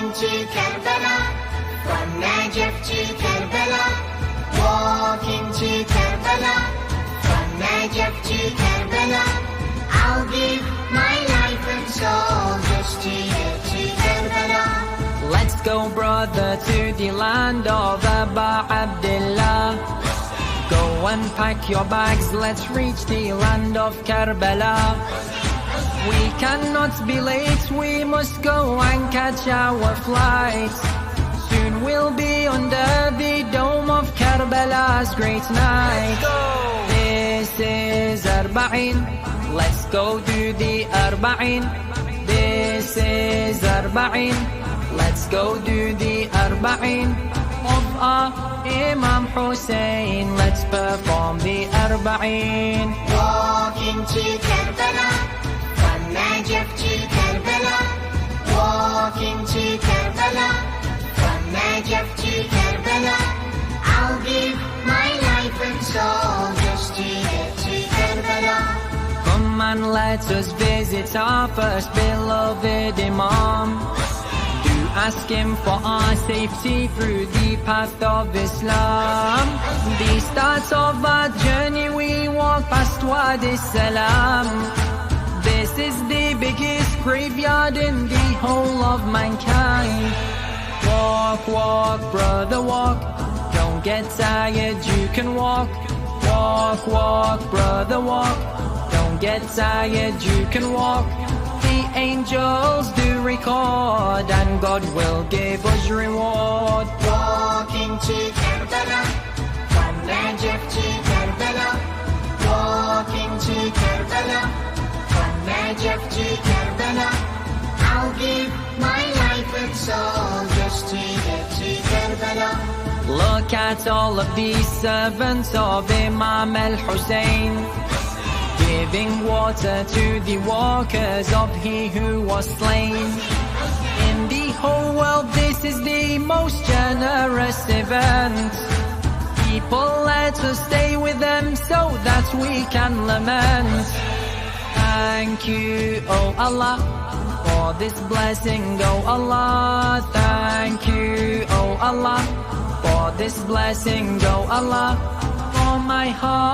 Walking to Karbala, from Najaf to Karbala. Walking to Karbala, from Najaf to Karbala. I'll give my life and soul just to get to Karbala. Let's go, brother, to the land of Aba Abdullah. Go and pack your bags, let's reach the land of Karbala. We cannot be late, we must go and catch our flight. Soon we'll be under the dome of Karbala's great night. This is Arba'in, let's go do the Arba'in. This is Arba'in, let's go do the Arba'in of our Imam Hussein. Let's perform the Arba'in. Walking to Karbala, from Najaf to Karbala. Walking to Karbala, from Najaf to Karbala. I'll give my life and soul just to get to Karbala. Come and let us visit our first beloved Imam. Do ask him for our safety through the path of Islam. The start of our journey we walk past Wadi Salam. This is the biggest graveyard in the whole of mankind. Walk, walk, brother, walk. Don't get tired, you can walk. Walk, walk, brother, walk. Don't get tired, you can walk. The angels do record, and God will give us reward. Walking to Karbala, from Najaf to Karbala. Walking to Karbala, from Najaf to Karbala. I'll give my life and soul just to get to Karbala. Look at all of these servants of Imam al-Hussein, giving water to the walkers of he who was slain. In the whole world this is the most generous event. People, let us stay with them so that we can lament. Thank you, oh Allah, for this blessing, oh Allah. Thank you, oh Allah, for this blessing, oh Allah. For my heart